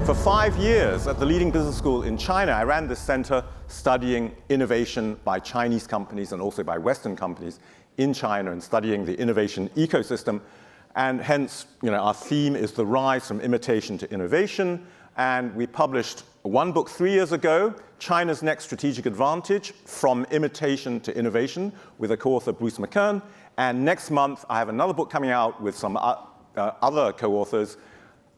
For 5 years at the leading business school in China, I ran this center studying innovation by Chinese companies and also by Western companies in China and studying the innovation ecosystem. And hence, our theme is the rise from imitation to innovation. And we published one book 3 years ago, China's Next Strategic Advantage, From Imitation to Innovation, with a co-author, Bruce McKern. And next month, I have another book coming out with some other co-authors,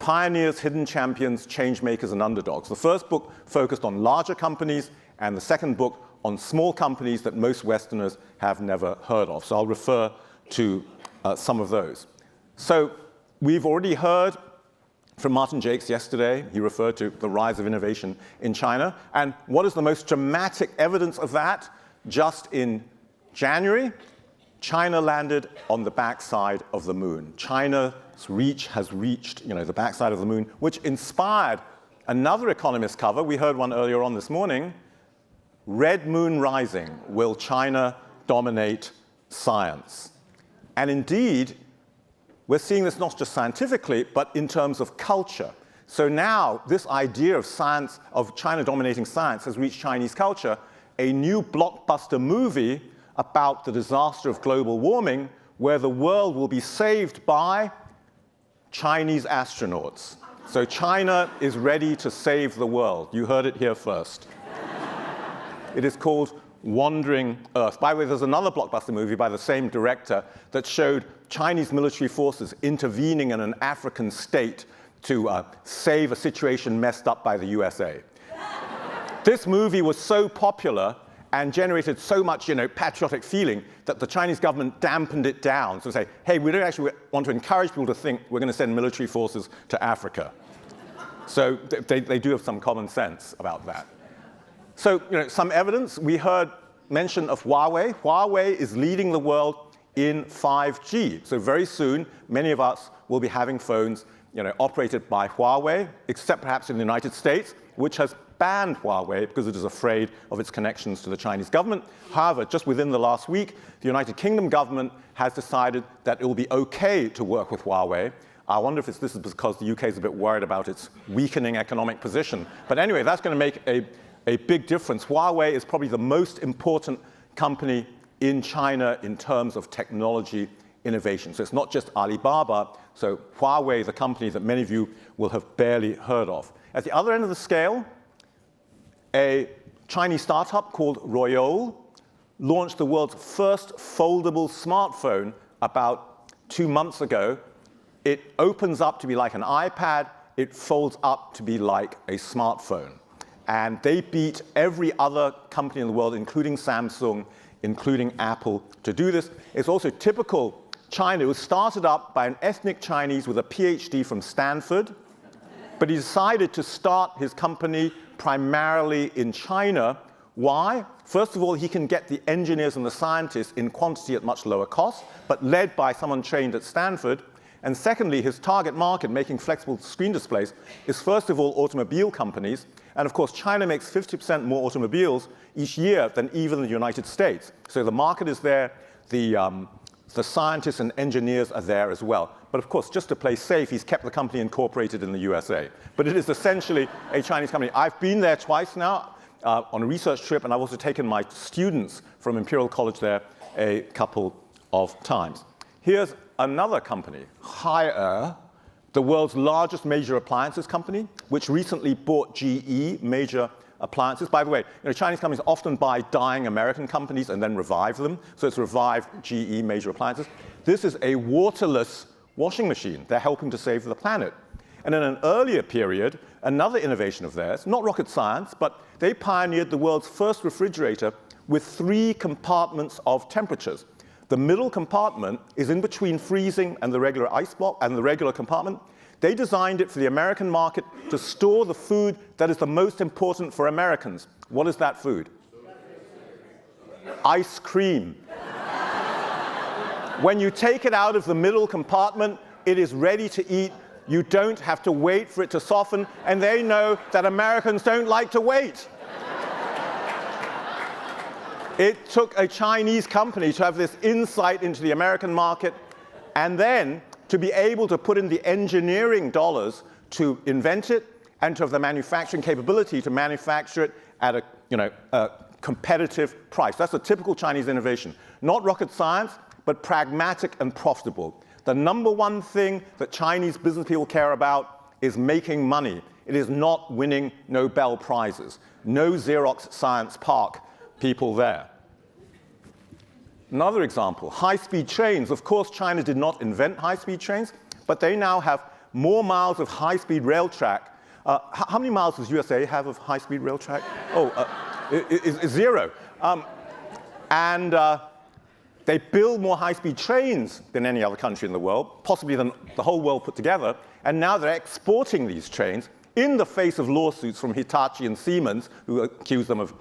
Pioneers, Hidden Champions, Changemakers, and Underdogs. The first book focused on larger companies, and the second book on small companies that most Westerners have never heard of. So I'll refer to some of those. So we've already heard from Martin Jakes yesterday. He referred to the rise of innovation in China. And what is the most dramatic evidence of that? Just in January, China landed on the backside of the moon. China's reach has reached, the backside of the moon, which inspired another Economist cover. We heard one earlier on this morning. Red Moon Rising, Will China Dominate Science? And indeed, we're seeing this not just scientifically, but in terms of culture. So now this idea of science, of China dominating science, has reached Chinese culture. A new blockbuster movie about the disaster of global warming, where the world will be saved by Chinese astronauts. So China is ready to save the world. You heard it here first. It is called Wandering Earth. By the way, there's another blockbuster movie by the same director that showed Chinese military forces intervening in an African state to save a situation messed up by the USA. This movie was so popular and generated so much, patriotic feeling that the Chinese government dampened it down. So say, hey, we don't actually want to encourage people to think we're going to send military forces to Africa. So they do have some common sense about that. So, some evidence. We heard mention of Huawei. Huawei is leading the world in 5G. So very soon, many of us will be having phones, operated by Huawei, except perhaps in the United States, which has banned Huawei because it is afraid of its connections to the Chinese government. However, just within the last week, the United Kingdom government has decided that it will be okay to work with Huawei. I wonder if this is because the UK is a bit worried about its weakening economic position. But anyway, that's going to make a big difference. Huawei is probably the most important company in China in terms of technology innovation. So it's not just Alibaba. So Huawei, the company that many of you will have barely heard of. At the other end of the scale, a Chinese startup called Royole launched the world's first foldable smartphone about 2 months ago. It opens up to be like an iPad. It folds up to be like a smartphone. And they beat every other company in the world, including Samsung, including Apple, to do this. It's also typical China. It was started up by an ethnic Chinese with a PhD from Stanford, but he decided to start his company primarily in China. Why? First of all, he can get the engineers and the scientists in quantity at much lower cost, but led by someone trained at Stanford. And secondly, his target market, making flexible screen displays, is first of all automobile companies. And of course, China makes 50% more automobiles each year than even the United States. So the market is there, the scientists and engineers are there as well. But of course, just to play safe, he's kept the company incorporated in the USA. But it is essentially a Chinese company. I've been there twice now on a research trip, and I've also taken my students from Imperial College there a couple of times. Here's another company, Haier, the world's largest major appliances company, which recently bought GE major appliances. By the way, Chinese companies often buy dying American companies and then revive them. So it's revived GE major appliances. This is a waterless washing machine. They're helping to save the planet. And in an earlier period, another innovation of theirs, not rocket science, but they pioneered the world's first refrigerator with 3 compartments of temperatures. The middle compartment is in between freezing and the regular ice block and the regular compartment. They designed it for the American market to store the food that is the most important for Americans. What is that food? Ice cream. When you take it out of the middle compartment, it is ready to eat. You don't have to wait for it to soften, and they know that Americans don't like to wait. It took a Chinese company to have this insight into the American market and then to be able to put in the engineering dollars to invent it and to have the manufacturing capability to manufacture it at a competitive price. That's a typical Chinese innovation. Not rocket science, but pragmatic and profitable. The number one thing that Chinese business people care about is making money. It is not winning Nobel Prizes. No Xerox Science Park people there. Another example, high-speed trains. Of course, China did not invent high-speed trains, but they now have more miles of high-speed rail track. How many miles does USA have of high-speed rail track? It's zero. They build more high-speed trains than any other country in the world, possibly than the whole world put together, and now they're exporting these trains in the face of lawsuits from Hitachi and Siemens, who accuse them of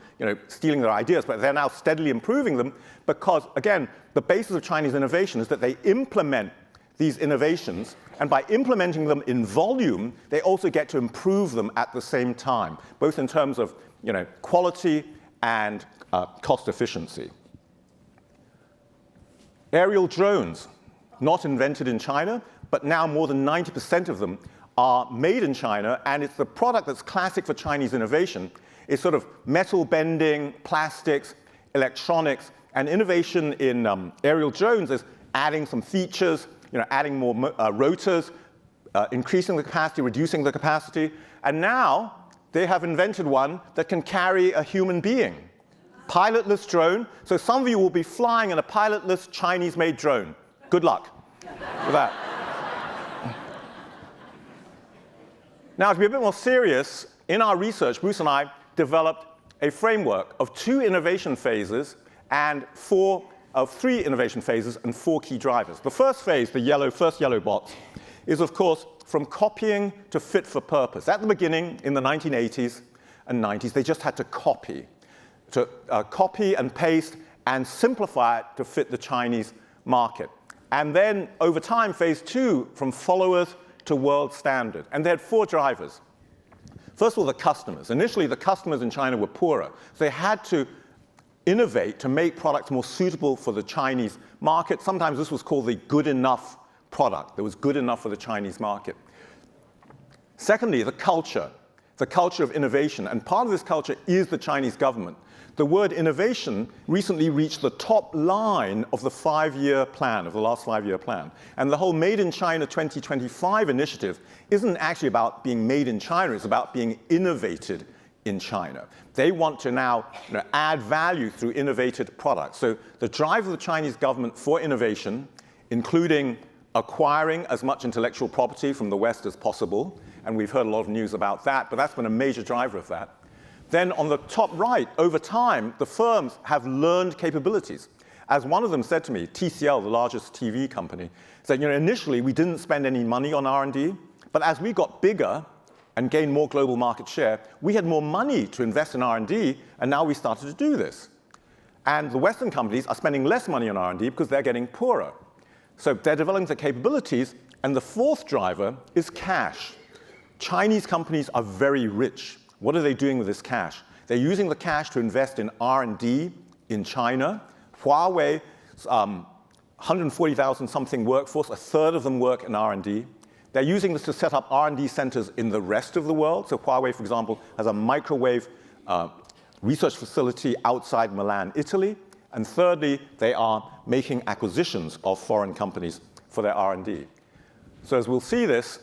stealing their ideas, but they're now steadily improving them because, again, the basis of Chinese innovation is that they implement these innovations, and by implementing them in volume, they also get to improve them at the same time, both in terms of quality and cost efficiency. Aerial drones, not invented in China, but now more than 90% of them are made in China, and it's the product that's classic for Chinese innovation. It's sort of metal bending, plastics, electronics, and innovation in aerial drones is adding some features, adding more rotors, increasing the capacity, reducing the capacity, and now they have invented one that can carry a human being. Pilotless drone, so some of you will be flying in a pilotless Chinese-made drone. Good luck with that. Now, to be a bit more serious, in our research, Bruce and I developed a framework of 2 innovation phases and 3 innovation phases and 4 key drivers. The first phase, the first yellow box, is, of course, from copying to fit for purpose. At the beginning, in the 1980s and 90s, they just had to copy and paste and simplify it to fit the Chinese market. And then, over time, phase 2, from followers to world standard. And they had 4 drivers. First of all, the customers. Initially, the customers in China were poorer. So they had to innovate to make products more suitable for the Chinese market. Sometimes this was called the good enough product that was good enough for the Chinese market. Secondly, the culture of innovation. And part of this culture is the Chinese government. The word innovation recently reached the top line of the 5-year plan, of the last 5-year plan. And the whole Made in China 2025 initiative isn't actually about being made in China, it's about being innovated in China. They want to now add value through innovated products. So the drive of the Chinese government for innovation, including acquiring as much intellectual property from the West as possible, and we've heard a lot of news about that, but that's been a major driver of that. Then on the top right, over time, the firms have learned capabilities. As one of them said to me, TCL, the largest TV company, said, initially we didn't spend any money on R&D, but as we got bigger and gained more global market share, we had more money to invest in R&D, and now we started to do this. And the Western companies are spending less money on R&D because they're getting poorer. So they're developing the capabilities, and the 4th driver is cash. Chinese companies are very rich. What are they doing with this cash? They're using the cash to invest in R&D in China. Huawei, 140,000 something workforce, a third of them work in R&D. They're using this to set up R&D centers in the rest of the world. So Huawei, for example, has a microwave research facility outside Milan, Italy. And thirdly, they are making acquisitions of foreign companies for their R&D. So as we'll see this,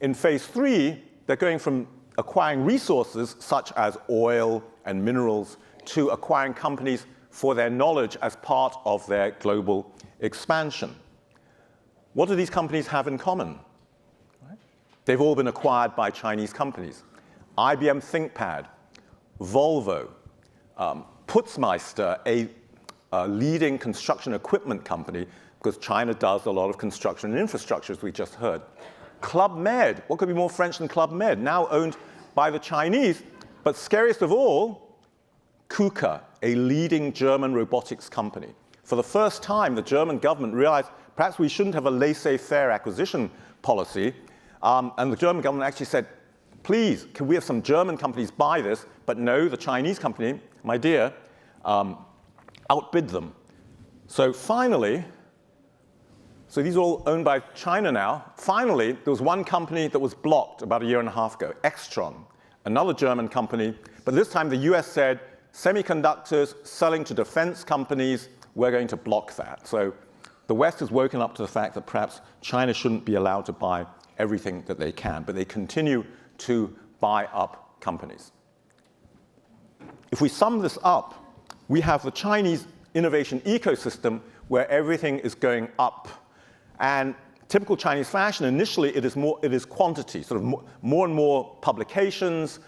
in phase 3, they're going from acquiring resources such as oil and minerals to acquiring companies for their knowledge as part of their global expansion. What do these companies have in common? They've all been acquired by Chinese companies. IBM ThinkPad, Volvo, Putzmeister, a leading construction equipment company, because China does a lot of construction and infrastructure, as we just heard. Club Med, what could be more French than Club Med? Now owned by the Chinese, but scariest of all, KUKA, a leading German robotics company. For the first time, the German government realized perhaps we shouldn't have a laissez-faire acquisition policy, and the German government actually said, please, can we have some German companies buy this? But no, the Chinese company, my dear, outbid them. So finally, so these are all owned by China now. Finally, there was one company that was blocked about a year and a half ago, Extron. another German company. But this time the US said, semiconductors selling to defense companies, we're going to block that. So the West has woken up to the fact that perhaps China shouldn't be allowed to buy everything that they can, but they continue to buy up companies. If we sum this up, we have the Chinese innovation ecosystem where everything is going up. And typical Chinese fashion, initially it is quantity, sort of more and more publications,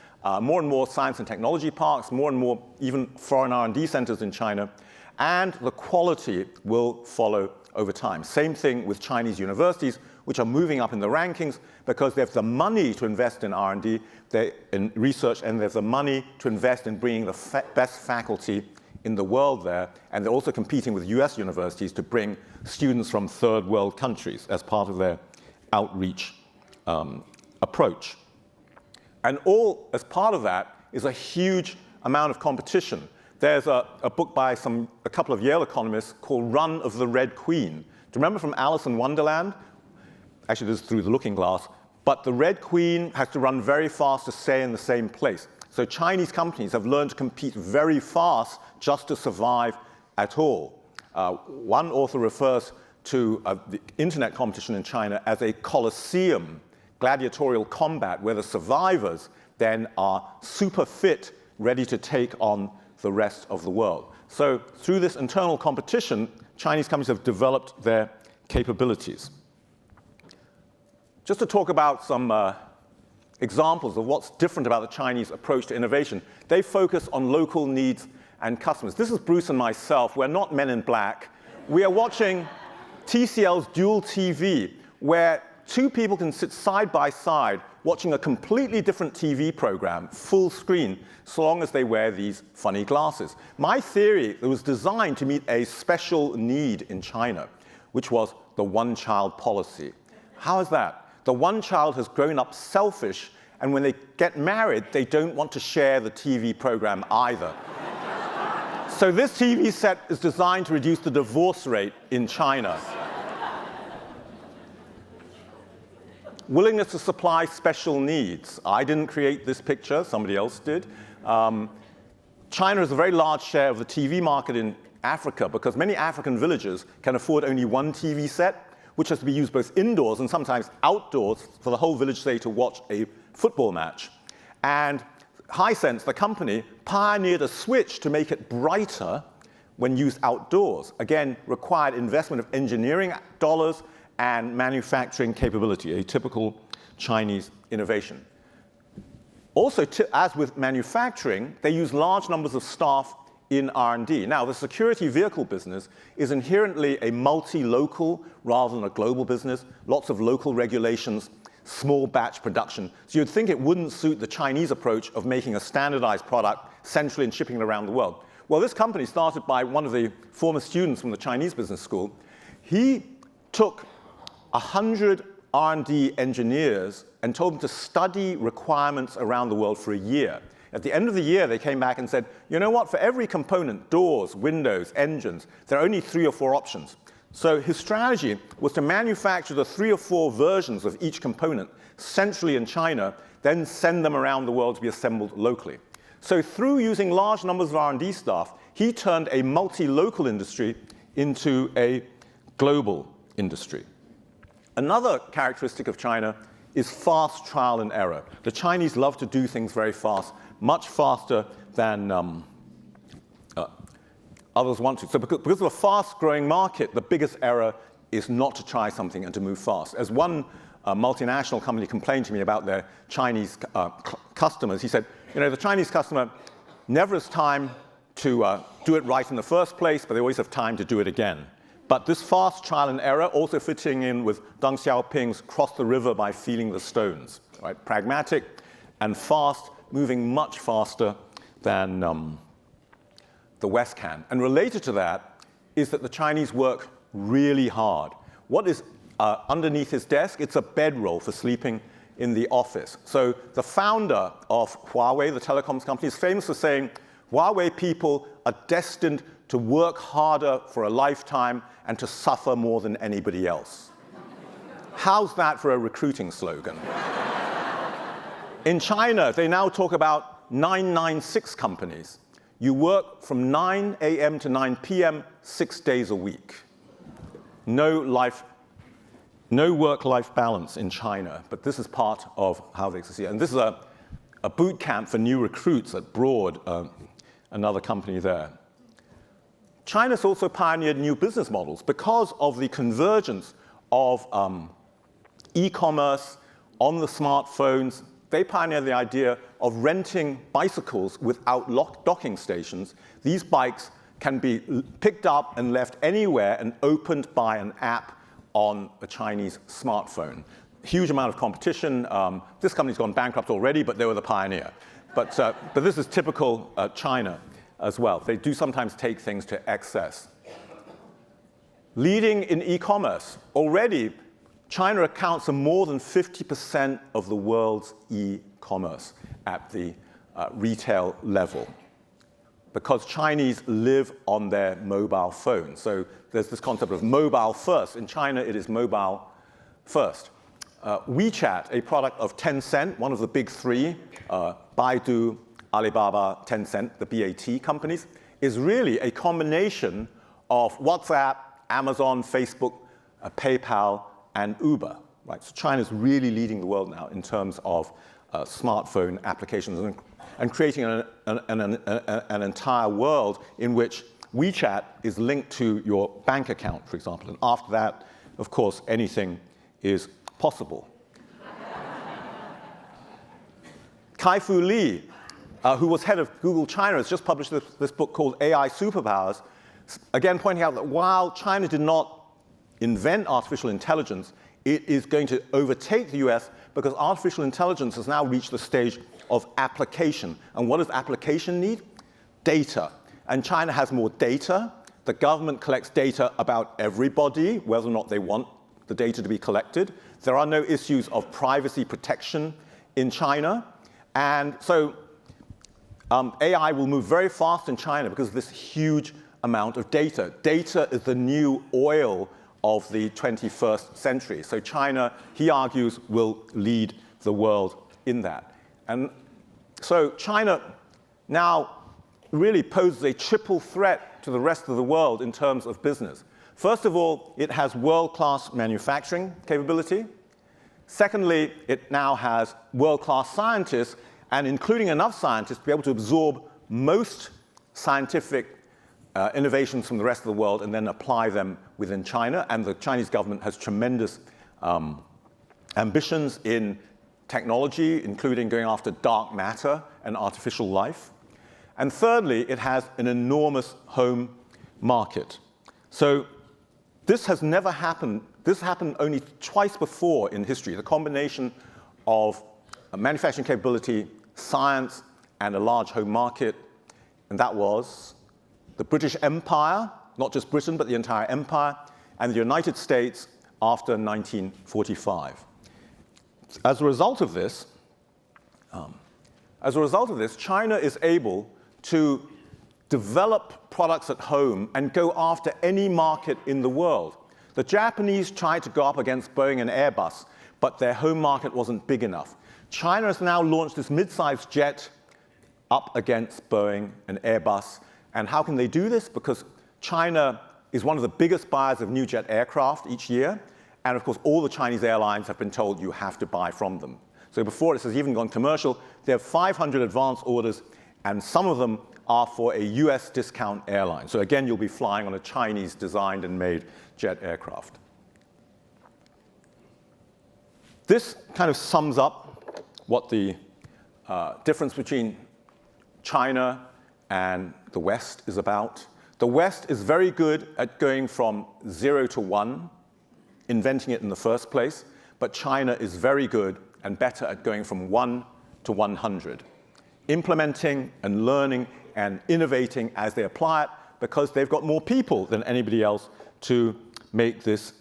more and more science and technology parks, more and more even foreign R&D centers in China, and the quality will follow over time. Same thing with Chinese universities, which are moving up in the rankings because they have the money to invest in R&D, in research, and they have the money to invest in bringing the best faculty in the world there, and they're also competing with US universities to bring students from third world countries as part of their outreach approach. And all as part of that is a huge amount of competition. There's a book by a couple of Yale economists called Run of the Red Queen. Do you remember from Alice in Wonderland? Actually, this is Through the Looking Glass. But the Red Queen has to run very fast to stay in the same place. So Chinese companies have learned to compete very fast just to survive at all. One author refers to the internet competition in China as a coliseum, gladiatorial combat, where the survivors then are super fit, ready to take on the rest of the world. So through this internal competition, Chinese companies have developed their capabilities. Just to talk about some examples of what's different about the Chinese approach to innovation, they focus on local needs and customers. This is Bruce and myself. We're not men in black. We are watching TCL's Dual TV, where two people can sit side by side watching a completely different TV program, full screen, so long as they wear these funny glasses. My theory, it was designed to meet a special need in China, which was the one-child policy. How is that? The one child has grown up selfish, and when they get married, they don't want to share the TV program either. So this TV set is designed to reduce the divorce rate in China. Willingness to supply special needs. I didn't create this picture, somebody else did. China has a very large share of the TV market in Africa because many African villages can afford only one TV set, which has to be used both indoors and sometimes outdoors for the whole village, say, to watch a football match. And Hisense, the company, pioneered a switch to make it brighter when used outdoors. Again, required investment of engineering dollars and manufacturing capability, a typical Chinese innovation. Also, as with manufacturing, they use large numbers of staff in R&D. Now, the security vehicle business is inherently a multi-local rather than a global business, lots of local regulations, small batch production. So you'd think it wouldn't suit the Chinese approach of making a standardized product centrally and shipping it around the world. Well, this company started by one of the former students from the Chinese business school. He took 100 R&D engineers and told them to study requirements around the world for a year. At the end of the year, they came back and said, you know what, for every component, doors, windows, engines, there are only 3 or 4 options. So his strategy was to manufacture the 3 or 4 versions of each component centrally in China, then send them around the world to be assembled locally. So through using large numbers of R&D staff, he turned a multi-local industry into a global industry. Another characteristic of China is fast trial and error. The Chinese love to do things very fast, much faster than others want to. So because of a fast-growing market, the biggest error is not to try something and to move fast. As one multinational company complained to me about their Chinese customers, he said, you know, the Chinese customer never has time to do it right in the first place, but they always have time to do it again. But this fast trial and error also fitting in with Deng Xiaoping's cross the river by feeling the stones, right? Pragmatic and fast, moving much faster than the West can. And related to that is that the Chinese work really hard. What is underneath his desk? It's a bedroll for sleeping in the office. So the founder of Huawei, the telecoms company, is famous for saying, Huawei people are destined to work harder for a lifetime and to suffer more than anybody else. How's that for a recruiting slogan? In China, they now talk about 996 companies. You work from 9 a.m. to 9 p.m. 6 days a week. No work-life balance in China, but this is part of how they succeed. And this is a boot camp for new recruits at Broad, another company there. China's also pioneered new business models because of the convergence of e-commerce on the smartphones. They pioneered the idea of renting bicycles without docking stations. These bikes can be picked up and left anywhere and opened by an app on a Chinese smartphone. Huge amount of competition. This company's gone bankrupt already, but they were the pioneer. But this is typical China as well. They do sometimes take things to excess. Leading in e-commerce. Already, China accounts for more than 50% of the world's e-commerce at the retail level, because Chinese live on their mobile phone. So there's this concept of mobile first. In China, it is mobile first. WeChat, a product of Tencent, one of the big three, Baidu, Alibaba, Tencent, the BAT companies, is really a combination of WhatsApp, Amazon, Facebook, PayPal, and Uber. Right? So China's really leading the world now in terms of smartphone applications and creating an entire world in which WeChat is linked to your bank account, for example. And after that, of course, anything is possible. Kai-Fu Lee, who was head of Google China, has just published this book called AI Superpowers, again pointing out that while China did not invent artificial intelligence, it is going to overtake the US because artificial intelligence has now reached the stage of application. And what does application need? Data. And China has more data. The government collects data about everybody, whether or not they want the data to be collected. There are no issues of privacy protection in China. And so AI will move very fast in China because of this huge amount of data. Data is the new oil of the 21st century. So China, he argues, will lead the world in that. And so China now really poses a triple threat to the rest of the world in terms of business. First of all, it has world-class manufacturing capability. Secondly, it now has world-class scientists, and including enough scientists to be able to absorb most scientific innovations from the rest of the world and then apply them within China. And the Chinese government has tremendous ambitions in technology, including going after dark matter and artificial life. And thirdly, it has an enormous home market. So this has never happened. This happened only twice before in history, the combination of manufacturing capability, science, and a large home market. And that was the British Empire, not just Britain, but the entire empire, and the United States after 1945. As a result of this, China is able to develop products at home and go after any market in the world. The Japanese tried to go up against Boeing and Airbus, but their home market wasn't big enough. China has now launched this mid-sized jet up against Boeing and Airbus. And how can they do this? Because China is one of the biggest buyers of new jet aircraft each year. And of course, all the Chinese airlines have been told you have to buy from them. So before it has even gone commercial, they have 500 advance orders, and some of them are for a US discount airline. So again, you'll be flying on a Chinese designed and made jet aircraft. This kind of sums up what the difference between China and the West is about. The West is very good at going from 0 to 1, inventing it in the first place, but China is very good and better at going from 1 to 100, implementing and learning and innovating as they apply it, because they've got more people than anybody else to make this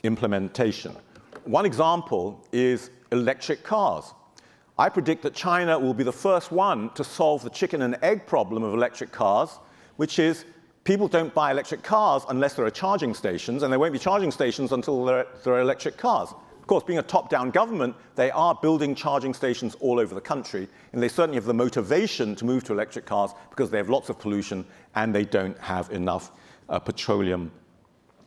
implementation. One example is electric cars. I predict that China will be the first one to solve the chicken and egg problem of electric cars, which is people don't buy electric cars unless there are charging stations, and there won't be charging stations until there are electric cars. Of course, being a top-down government, they are building charging stations all over the country, and they certainly have the motivation to move to electric cars because they have lots of pollution and they don't have enough petroleum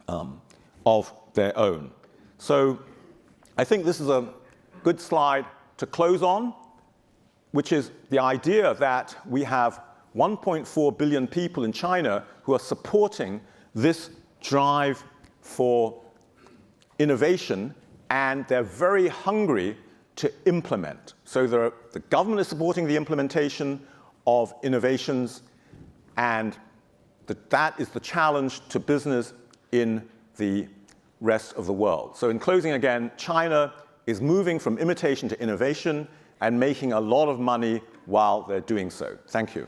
of their own. So I think this is a good slide to close on, which is the idea that we have 1.4 billion people in China who are supporting this drive for innovation, and they're very hungry to implement. So the government is supporting the implementation of innovations, and that is the challenge to business in the rest of the world. So in closing again, China is moving from imitation to innovation and making a lot of money while they're doing so. Thank you.